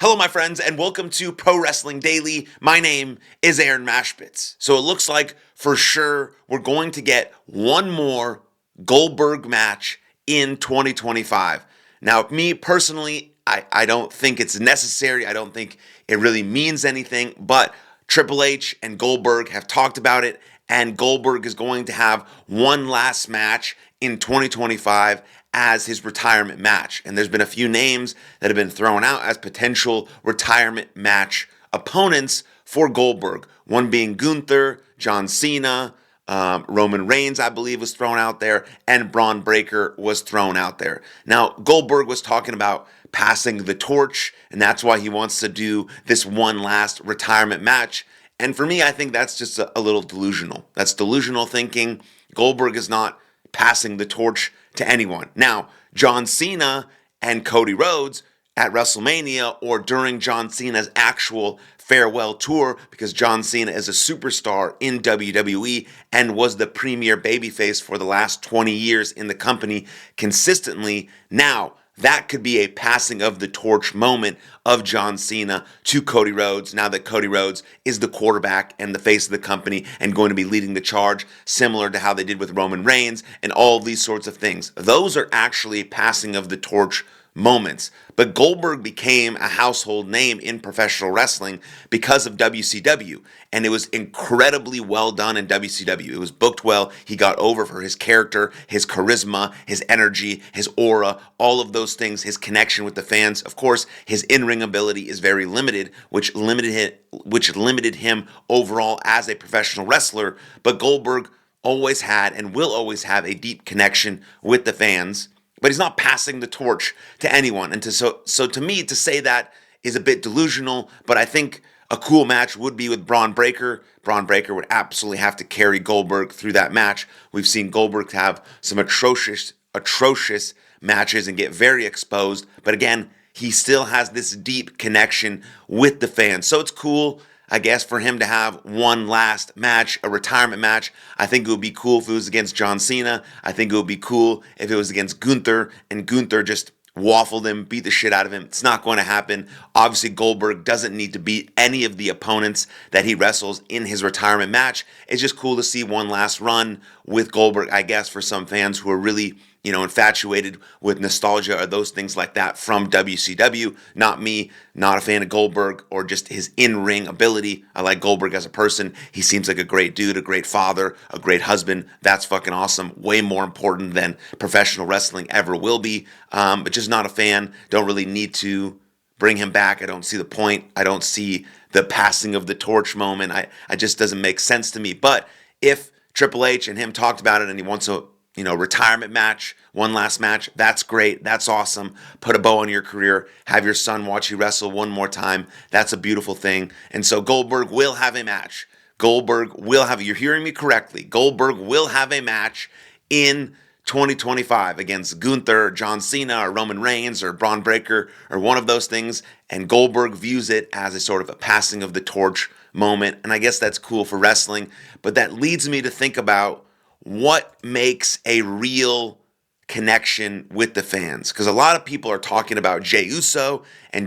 Hello, my friends, and welcome to Pro Wrestling Daily. My name is Aaron Machbitz. So it looks like for sure we're going to get one more Goldberg match in 2025. Now, me personally, I don't think it's necessary. I don't think it really means anything, but Triple H and Goldberg have talked about it, and Goldberg is going to have one last match in 2025 as his retirement match. And there's been a few names that have been thrown out as potential retirement match opponents for Goldberg. One being Gunther, John Cena, Roman Reigns, I believe, was thrown out there, and Braun Breaker was thrown out there. Now, Goldberg was talking about passing the torch, and that's why he wants to do this one last retirement match. And for me, I think that's just a little delusional. That's delusional thinking. Goldberg is not passing the torch to anyone. Now, John Cena and Cody Rhodes at WrestleMania or during John Cena's actual farewell tour, because John Cena is a superstar in WWE and was the premier babyface for the last 20 years in the company consistently. Now, that could be a passing of the torch moment of John Cena to Cody Rhodes, now that Cody Rhodes is the quarterback and the face of the company and going to be leading the charge, similar to how they did with Roman Reigns and all of these sorts of things. Those are actually passing of the torch moments. But Goldberg became a household name in professional wrestling because of WCW, and it was incredibly well done in WCW. It was booked well. He got over for his character, his charisma, his energy, his aura, all of those things, his connection with the fans. Of course, his in-ring ability is very limited, which limited him overall as a professional wrestler, but Goldberg always had and will always have a deep connection with the fans. But he's not passing the torch to anyone. And so to me, to say that is a bit delusional, but I think a cool match would be with Braun Breaker. Braun Breaker would absolutely have to carry Goldberg through that match. We've seen Goldberg have some atrocious matches and get very exposed. But again, he still has this deep connection with the fans. So it's cool, I guess, for him to have one last match, a retirement match. I think it would be cool if it was against John Cena. I think it would be cool if it was against Gunther, and Gunther just waffled him, beat the shit out of him. It's not going to happen. Obviously, Goldberg doesn't need to beat any of the opponents that he wrestles in his retirement match. It's just cool to see one last run with Goldberg, I guess, for some fans who are really infatuated with nostalgia or those things like that from WCW. Not me, not a fan of Goldberg or just his in-ring ability. I like Goldberg as a person. He seems like a great dude, a great father, a great husband. That's fucking awesome. Way more important than professional wrestling ever will be. But just not a fan. Don't really need to bring him back. I don't see the point. I don't see the passing of the torch moment. I just doesn't make sense to me. But if Triple H and him talked about it and he wants a retirement match, one last match, that's great. That's awesome. Put a bow on your career. Have your son watch you wrestle one more time. That's a beautiful thing. And so Goldberg will have a match. You're hearing me correctly. Goldberg will have a match in 2025 against Gunther, John Cena, or Roman Reigns, or Braun Breaker, or one of those things. And Goldberg views it as a sort of a passing of the torch moment. And I guess that's cool for wrestling. But that leads me to think about what makes a real connection with the fans. Because a lot of people are talking about Jey Uso, and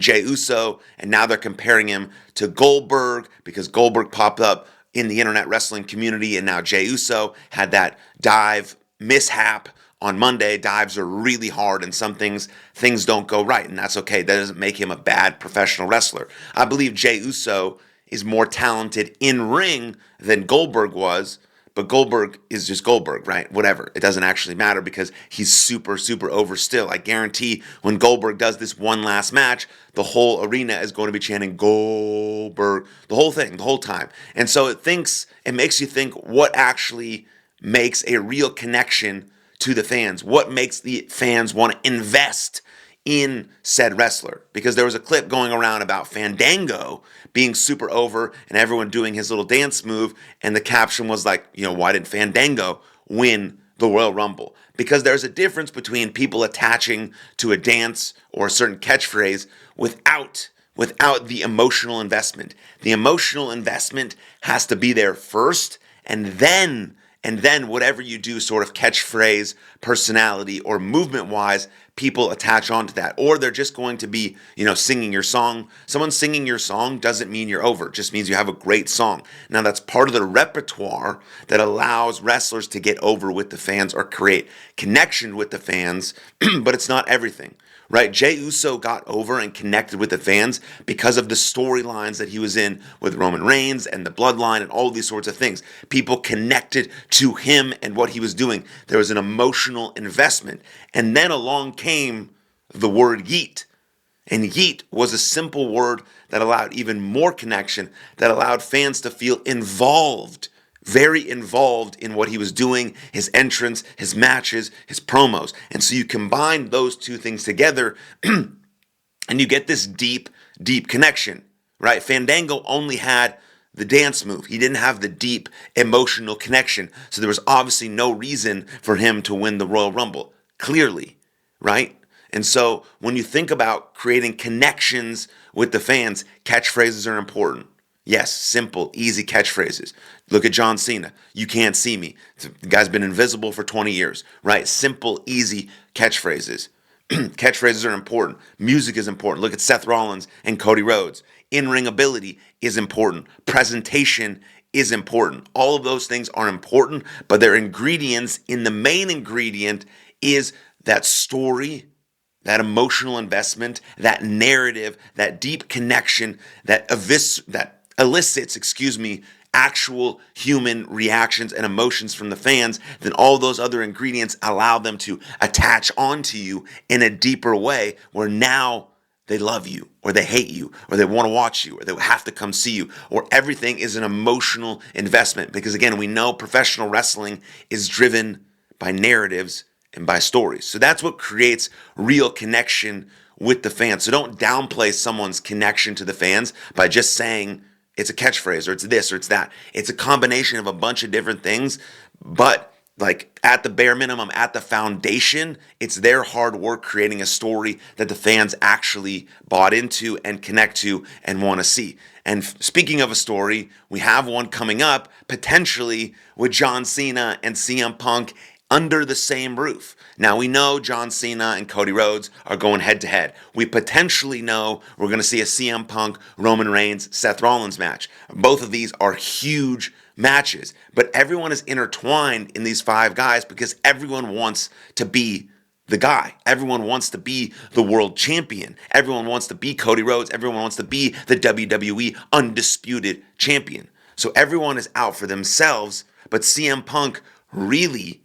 now they're comparing him to Goldberg because Goldberg popped up in the internet wrestling community, and now Jey Uso had that dive mishap on Monday. Dives are really hard, and some things don't go right, and that's okay. That doesn't make him a bad professional wrestler. I believe Jey Uso is more talented in ring than Goldberg was, but Goldberg is just Goldberg, right? Whatever. It doesn't actually matter because he's super, super over still. I guarantee when Goldberg does this one last match, the whole arena is going to be chanting Goldberg, the whole thing, the whole time. And so it makes you think what actually makes a real connection to the fans. What makes the fans want to invest in said wrestler? Because there was a clip going around about Fandango being super over and everyone doing his little dance move, and the caption was like, why didn't Fandango win the Royal Rumble? Because there's a difference between people attaching to a dance or a certain catchphrase without the emotional investment. The emotional investment has to be there first, and then And then whatever you do, sort of catchphrase, personality, or movement-wise, people attach onto that. Or they're just going to be, singing your song. Someone singing your song doesn't mean you're over. It just means you have a great song. Now, that's part of the repertoire that allows wrestlers to get over with the fans or create connection with the fans, but it's not everything. Right? Jey Uso got over and connected with the fans because of the storylines that he was in with Roman Reigns and the Bloodline and all these sorts of things. People connected to him and what he was doing. There was an emotional investment. And then along came the word yeet. And yeet was a simple word that allowed even more connection, that allowed fans to feel involved, very involved in what he was doing, his entrance, his matches, his promos. And so you combine those two things together and you get this deep, deep connection, right? Fandango only had the dance move. He didn't have the deep emotional connection. So there was obviously no reason for him to win the Royal Rumble, clearly, right? And so when you think about creating connections with the fans, catchphrases are important. Yes, simple, easy catchphrases. Look at John Cena. You can't see me. The guy's been invisible for 20 years, right? Simple, easy catchphrases. Catchphrases are important. Music is important. Look at Seth Rollins and Cody Rhodes. In-ring ability is important. Presentation is important. All of those things are important, but they're ingredients. And the main ingredient is that story, that emotional investment, that narrative, that deep connection, that elicits, actual human reactions and emotions from the fans. Then all those other ingredients allow them to attach onto you in a deeper way, where now they love you, or they hate you, or they want to watch you, or they have to come see you, or everything is an emotional investment. Because again, we know professional wrestling is driven by narratives and by stories. So that's what creates real connection with the fans. So don't downplay someone's connection to the fans by just saying it's a catchphrase, or it's this, or it's that. It's a combination of a bunch of different things, but like at the bare minimum, at the foundation, it's their hard work creating a story that the fans actually bought into and connect to and want to see. And speaking of a story, we have one coming up potentially with John Cena and CM Punk under the same roof. Now, we know John Cena and Cody Rhodes are going head-to-head. We potentially know we're going to see a CM Punk, Roman Reigns, Seth Rollins match. Both of these are huge matches, but everyone is intertwined in these five guys because everyone wants to be the guy. Everyone wants to be the world champion. Everyone wants to be Cody Rhodes. Everyone wants to be the WWE undisputed champion. So everyone is out for themselves, but CM Punk really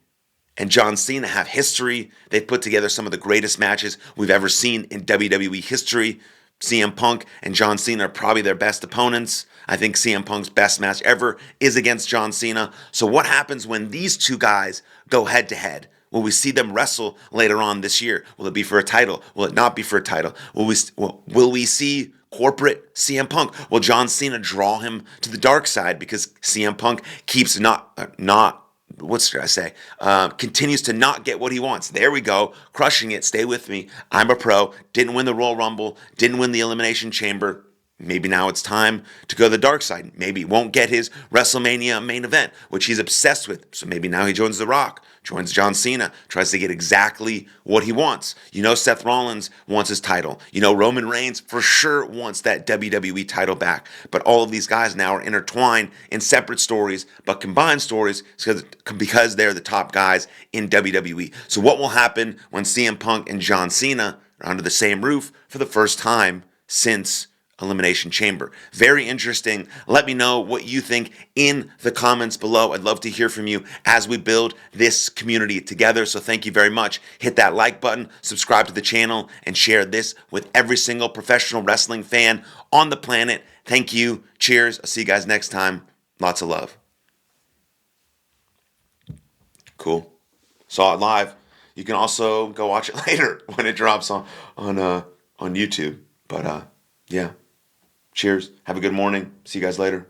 and John Cena have history. They've put together some of the greatest matches we've ever seen in WWE history. CM Punk and John Cena are probably their best opponents. I think CM Punk's best match ever is against John Cena. So what happens when these two guys go head to head? Will we see them wrestle later on this year? Will it be for a title? Will it not be for a title? Will we see corporate CM Punk? Will John Cena draw him to the dark side because CM Punk keeps continues to not get what he wants? There we go, crushing it. Stay with me. I'm a pro. Didn't win the Royal Rumble. Didn't win the Elimination Chamber. Maybe now it's time to go to the dark side. Maybe he won't get his WrestleMania main event, which he's obsessed with. So maybe now he joins The Rock, joins John Cena, tries to get exactly what he wants. Seth Rollins wants his title. Roman Reigns for sure wants that WWE title back. But all of these guys now are intertwined in separate stories, but combined stories because they're the top guys in WWE. So what will happen when CM Punk and John Cena are under the same roof for the first time since Elimination Chamber? Very interesting. Let me know what you think in the comments below. I'd love to hear from you as we build this community together. So thank you very much. Hit that like button, subscribe to the channel, and share this with every single professional wrestling fan on the planet. Thank you. Cheers. I'll see you guys next time. Lots of love. Cool. Saw it live. You can also go watch it later when it drops on YouTube. But yeah. Cheers. Have a good morning. See you guys later.